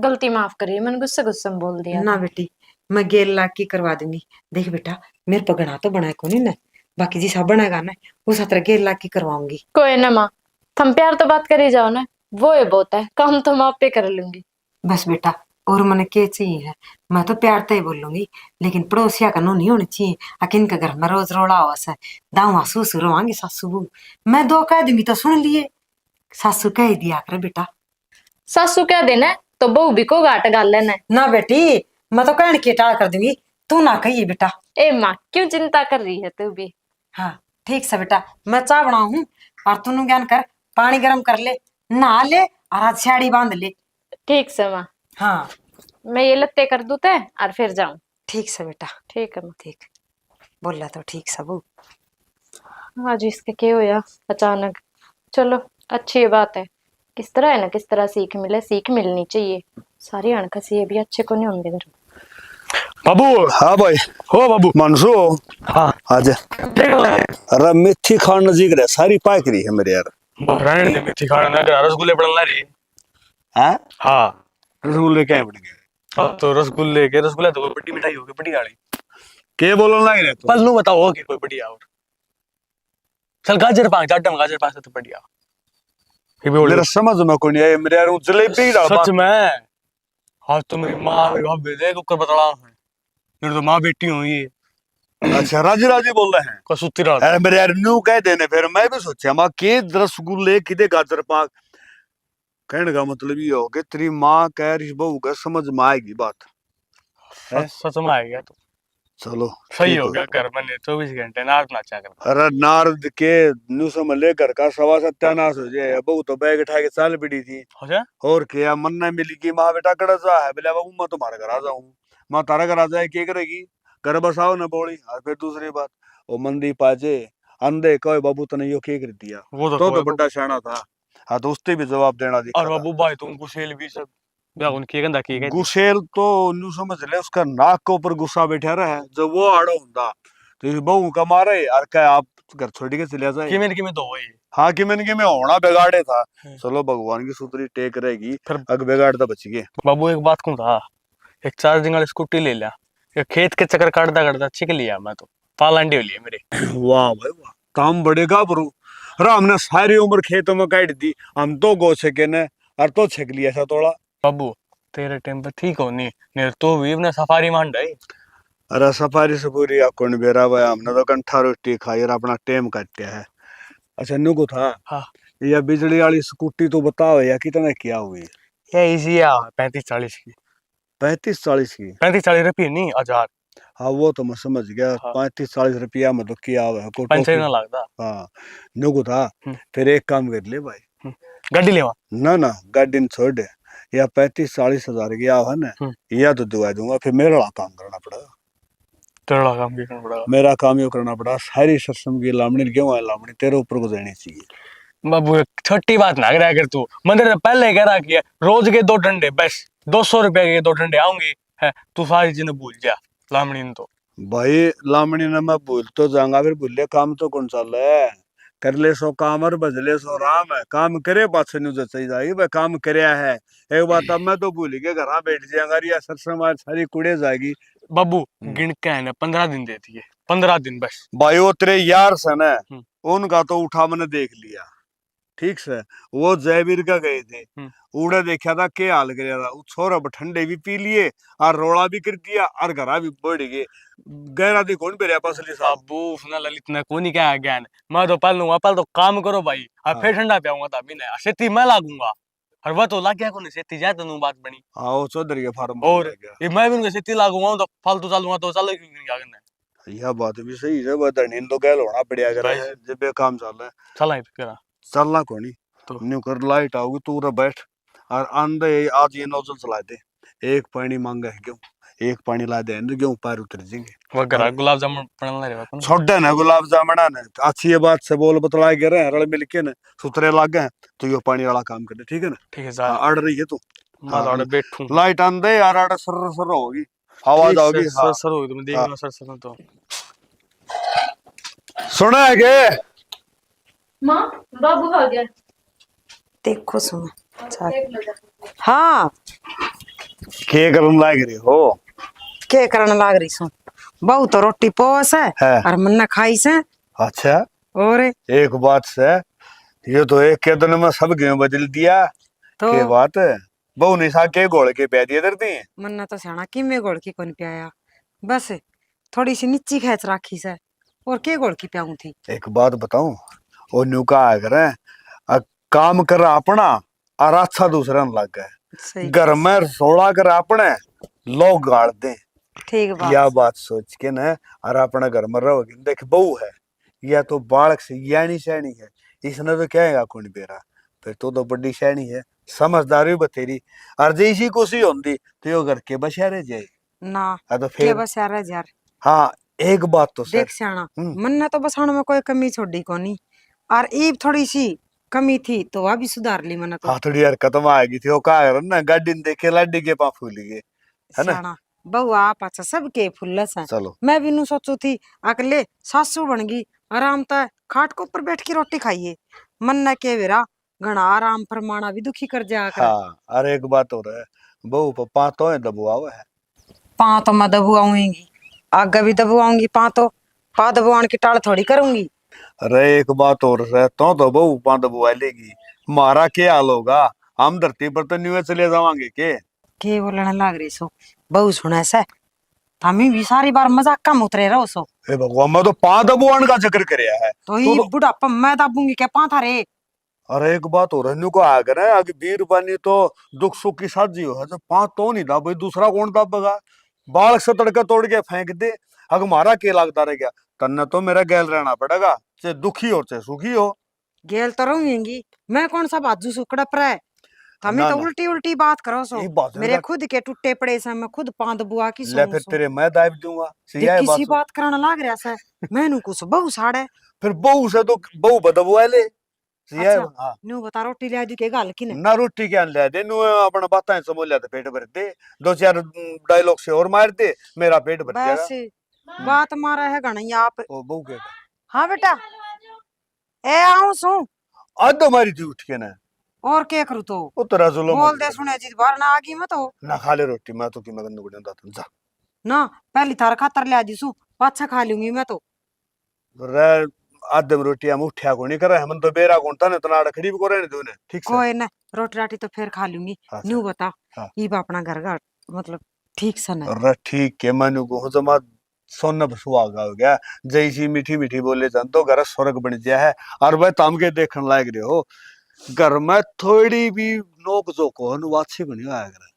गलती माफ करिए मैंने गुस्से गुस्से में बोल दिया ना बेटी मैं गेल लाग की करवा दूंगी देख बेटा मेरे पर गणा तो बनाए को नहीं ना बाकी जिसा बनेगा ना उस तरह गेल लाग की करवाऊंगी कोई ना माँ तुम प्यार तो बात करी जाओ ना वो ये बहुत है काम तो मैं आप पे कर लूंगी बस बेटा और मन के चाहिए है। मैं तो प्यार से ही बोलूंगी, लेकिन पड़ोसिया का नो नहीं होनी चाहिए। अकिन के घर में रोज रोड़ा हो सा दावा ससुर रोवांगी सासू बहू। मैं दो कह दूंगी तो सुन लिए, सासू कह दिया कर बेटा। सासू कह देना तो बहू भी को गाट गाल लेना। ना बेटी, मैं तो कहने की टाल कर दूंगी, तू ना कहिए बेटा। ए माँ क्यों चिंता कर रही है तू भी। हाँ ठीक से बेटा, मैं चाय बनाऊ और तू ज्ञान कर, पानी गर्म कर ले, नहा ले और आज साड़ी बांध ले। ठीक से माँ, हाँ मैं ये लत्ते कर दूँ ते और फिर जाऊं। ठीक से बेटा, ठीक है माँ। ठीक बोला तो ठीक सब। आज इसके क्या होया अचानक। चलो अच्छी बात है, किस तरह है ना किस तरह सीख मिले, सीख मिलनी चाहिए। सारी अणखसी ये भी अच्छे को नहीं होंगे घर। बाबू। हाँ भाई। हो बाबू। मनसू हाँ आजा। अरे मेथी खान नजीक रहे, सारी पाक रही है मेरे यार। रहने दे, मेथी खाना ना कर, रसगुल्ले पड़न रही। हाँ हाँ रसगुल्ले क्या बन गए? अब तो रसगुल्ले के रसगुल्ला तो कोई बड़ी मिठाई होगी, बड़ी गाड़ी। के बोलन लग रहे पल नू बताओ हो कि कोई बढ़िया और चल गाजर पाक चाटम गाजर पाक से तो बढ़िया। फिर भी मेरा बोले समझ में कोई नहीं आया मेरे यार, वो जलेबी डाल सच में। हाँ तो मेरी माँ मेरे भाभी देख ऊपर बतला है, मेरी तो माँ बेटी हुई है। अच्छा राजी राजी बोल रहे हैं। को सुती रहा अरे मेरे यार न्यू कह देने, फिर मैं भी सोचा माँ के रसगुल्ले किदे गाजर पाक। कहने का मतलब ये हो कि तेरी माँ कह रही बहू का समझ में आएगी बात। सच में आ गया तो चलो सही ठीक हो गया, घर में 24 घंटे नाच नाचा कर। अरे नारद के न्यू समझ ले घर का सवा सत्यानाश हो जाए। बहू तो बैग उठा के चाल पड़ी थी। हो जा और क्या मन नहीं मिली कि माँ बेटा कड़ा जा है बोले बाबू मैं तुम्हारे घर आ जाऊं। माँ तारा घर आ जाए क्या करेगी, घर बसाओ न बोली। और फिर दूसरी बात वो मंदी पाजे अंधे कहे बाबू तने यो क्या कर दिया, वो तो बड़ा शाना था। हाँ तो उसने भी जवाब देना दिखा और था। बाबू भाई तुम गुस्सेल भी सब क्या उनकी गंदा की गई। गुस्सेल तो न्यू समझ ले उसका नाक के ऊपर गुस्सा बैठा रहा है। जब वो आड़ो होता तो इस बहू का मारे और क्या आप घर छोड़ के चले जाए। कि मैं तो वही हाँ कि मैंने होना बिगाड़े था। चलो भगवान की सुतरी टेक रहेगी, फिर अग बिगाड़ तो बच गए। बाबू एक बात कहूँ था, एक चार्जिंग वाली स्कूटी ले लिया, एक खेत के चक्कर काटता काटता छिक लिया मैं तो, पालांडी हो लिया मेरे। वाह भाई वाह, काम बढ़ेगा बरू। अरे हमने सारी उम्र खेतों में काट दी, हम तो गो छके ने और तो छक लिया था थोड़ा। बाबू तेरे टाइम पर ठीक हो नहीं तो भी अपने सफारी मान डाई। अरे सफारी से पूरी कौन बेरा भाई, हमने तो कंठा रोटी खाई और अपना टेम काटा है। अच्छा नु को था हाँ या बिजली वाली स्कूटी तो बताओ या कितने क्या हुई? ये इजी है 35-40 की। 35-40 की? 35-40 रुपये नहीं 1000। हाँ वो तो मैं समझ गया। हाँ 35-40 रुपया मतलब क्या हुआ को पंचर ना लगता। हाँ नु को था। फिर एक काम कर ले भाई, गाड़ी लेवा ना ना गाड़ी छोड़ दे, या 35-40 हजार की आवा ना या तो दुआ दूंगा। फिर मेरा वाला काम करना पड़ेगा। तेरा काम भी करना पड़ेगा। मेरा काम ये करना पड़ा, सारी सत्संग की लामणी क्यों है, लामणी तेरे ऊपर को देनी चाहिए। बाबू एक छोटी बात ना करा कर तू, मंदिर से पहले कह रहा कि रोज के 2 डंडे बस 200 रुपए के 2 डंडे आऊंगे है, तू सारी चीजें भूल जा लामड़ी ने तो। भाई लामणी ने मैं भूल तो जाऊंगा, फिर भूले काम तो कौन चल है। कर ले सो काम और बजले सो राम है, काम करे बात से न्यूज चाहिए जाएगी भाई, काम करया है। एक बात अब मैं तो भूल गया, घर बैठ जाएगा या सरसमाज सारी कुड़े जाएगी। बाबू गिन के है ना 15 दिन देती है, 15 दिन बस। भाई वो तेरे यार से ना उनका तो उठा मैंने देख लिया ठीक से। वो जयवीर का गए थे, उड़े देखा था क्या हाल कर था। छोरा ठंडे भी पी लिए और रोड़ा भी कर दिया और घरा भी बढ़ गए। गहरा दी कौन पे पसली साहब। बाबू उसने ललित ने कोनी क्या ज्ञान, मैं तो पहले तो काम करो भाई और फिर ठंडा पियाऊंगा तभी नहीं खेती मैं लागूंगा। और वह तो लग गया कौन खेती जाए तो बात बनी। हाँ वो चौधरी के फार्म और ये मैं भी उनके खेती लागूंगा तो फालतू चालूंगा तो चलो क्यों नहीं आगे। यह बात भी सही है, बदनी तो गैल होना पड़ेगा करे जब काम चल रहा है। चला ही फिर चलना कोनी तो न्यू कर, लाइट आओगी तू रे बैठ और आंधे आज ये नोजल चला दे। एक पानी मांगा है क्यों, एक पानी ला दे क्यों पार उतर जाएंगे। वो घर गुलाब जामुन पड़न लगे कौन छोड़ ना गुलाब जामुना ने अच्छी ये बात से बोल बतला के रहे रल मिल के ना सुतरे लाग गए तो ये पानी वाला काम कर दे ठीक है ना। ठीक है जा अड़ रही है तू मैं बैठूं लाइट आंधे यार अड़ सर सर होगी आवाज आओगी। सर सर होगी तुम देखना सर सर तो सुना है के माँ बाबू आ गया देखो सुनो। हाँ के करन लाग रही हो, के करने लाग रही सो, बहु तो रोटी पोस है और मन्ना खाई से। अच्छा और एक बात से ये तो एक के दिन में सब गेम बदल दिया तो के बात है। बहू ने सा के घोल के पै दिए दर्दी मन्ना तो सियाना कि मैं गोल की कौन प्याया, बस थोड़ी सी नीची खेच राखी से, और के गोल की प्याऊं थी। एक बात बताऊं, वो न्यू का करे काम कर अपना और अच्छा दूसरा न लग गए, सही घर में रसोड़ा कर अपने लोग गाड़ दे। ठीक या बात। बात सोच के न, और अपने घर में रहोगे देख बहू है या तो बालक से यानी शैनी है, इसने तो कहेगा कौन बेरा, फिर तो बड़ी शैनी है, समझदारी बतेरी, और जैसी खुशी होती तो यो घर के बशेरे जाए। ना तो के फिर बस यार यार हाँ एक बात तो सर, देख सियाना, मन्ना तो बसाण में कोई कमी छोड़ी कोनी, और ईब थोड़ी सी कमी थी तो वह भी सुधार ली मन्ना तो। हाँ थोड़ी यार खत्म आ गई थी, वो कहा ना गाड़ी ने देखे लाडी के पा फूल गए, है ना। सियाना बहु आप अच्छा सबके फुल्लस है। चलो मैं भी नू सोचू थी अकले सासू बन गई, आराम तय खाट के ऊपर बैठ के रोटी खाइए, मन न के वेरा घना आराम फरमाना भी दुखी कर जा कर। हाँ, अरे एक बात हो रहा है, बहू पप्पा तो है दबुआ हुआ है। पा तो मैं दबुआऊंगी, आगे भी दबुआऊंगी, पा दबुआन की टाल थोड़ी करूंगी। अरे एक बात और है, तो बहू पा दबुआ लेगी, मारा क्या हाल होगा, हम धरती पर तो न्यू चले जावांगे के बोलने लाग रही सो, बहु सुने से हमी भी सारी बार मजाक कम उतरे रहो सो। ए भगवान, मैं तो पा दबुआन का जिक्र करया है तो ये तो बुढ़ापा मैं दाबूंगी क्या पा था रे। अरे एक बात हो रही को आगर है, आगे बीर बानी तो दुख सुख की साझी हो है, तो पा तो नहीं दाबे, दूसरा कौन दाबेगा, बालक से तड़का तोड़ के फेंक दे, अगर मारा के लगता रह गया, तन्ने तो मेरा गैल रहना पड़ेगा, चाहे दुखी हो चाहे सुखी हो। गेल तो रहूंगी, मैं कौन सा बाजू सुकड़ा पर है, हमें ना तो ना, उल्टी उल्टी बात करो सो। ये बात मेरे खुद के टूटे पड़े से मैं खुद पांद बुआ की ले सो फिर सो। तेरे मैं दाब दूंगा, देख सिया है बात किसी बात कराना लाग रहा से, मैनू कुछ बहु साड़े। फिर बहू से तो बहू बदबुआ ले, सिया है अच्छा हाँ। न्यू बता रोटी ले आजू के गाल की ने। ना रोटी क्या ले दे नु, अपना बातें समझ लिया तो पेट भर दे, दो चार डायलॉग से और मार दे, मेरा पेट भर जाएगा। बस बात मारा है गणई आप। ओ बहू के हाँ बेटा ए आऊं सू, आज तो हमारी थी उठ के ना, और क्या करूँ तो वो तेरा जुल्म बोल दे सुने जी बार ना आगी मत हो ना, खा ले रोटी, मैं तो की मगन नुकड़े दातन जा ना, पहली थार खातर ले आजी सू, पाछा खा लूंगी मैं तो। रे, आदम रोटी हम उठ्या को नहीं करे, हम तो बेरा कौन था ने तना खड़ी भी करे नहीं तूने, ठीक से कोई ना, रोटी राटी तो फिर खा लूंगी। हाँ न्यू बता हाँ। ईब अपना घर का मतलब ठीक सन है। अरे ठीक है, मैंने को जमा सोना सुहागा हो गया, जैसी मीठी मीठी बोले जान तो घर स्वर्ग बन गया है, और वह ताम के देखने लायक रहे हो, घर में थोड़ी भी नोक झोंक हो न अच्छी बनी हुआ है।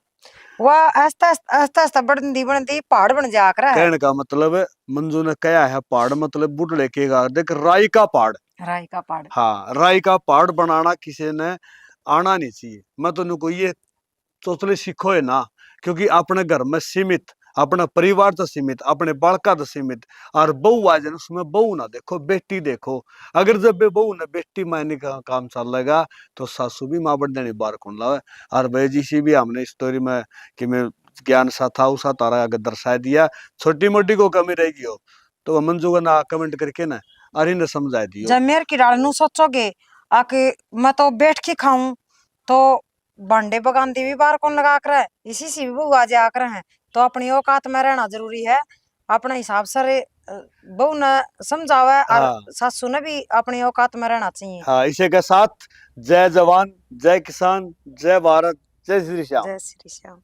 वह आस्ता आस्ता आस्ता बढ़ती पहाड़ बन जा कर है। कहने का मतलब है, मंजू ने कहा है पहाड़ मतलब बुढ़ले के गा देख राई का पहाड़, राई का पहाड़। हाँ राई का पहाड़ बनाना किसी ने आना नहीं चाहिए, मैं तो को ये सोचले सीखो है ना, क्योंकि अपने घर में सीमित, अपना परिवार तो सीमित, अपने बालका तो सीमित, और बहू आ जाए उसमें बहू ना देखो बेटी देखो, अगर जब बे बहू ने बेटी मायने का काम चलेगा तो सासू भी माँ बढ़ देने बार कौन लावे। और भाई जी सी भी हमने स्टोरी में कि मैं ज्ञान सा था उसा तारा अगर दर्शा दिया, छोटी मोटी को कमी रहेगी हो तो मंजू का ना कमेंट करके ना अरे ने समझा दियो। जब मेरे की डाल नू सोचोगे आके मैं तो बैठ के खाऊं, तो भांडे बगांदी भी बार कौन लगा कर है, इसी से भी बहू आ जा कर है, तो अपनी औकात में रहना जरूरी है। अपने हिसाब से बहू ने समझावे और हाँ सासू ने भी अपनी औकात में रहना चाहिए। हाँ, इसी के साथ जय जवान जय किसान जय भारत जय श्री श्याम। जय श्री श्याम।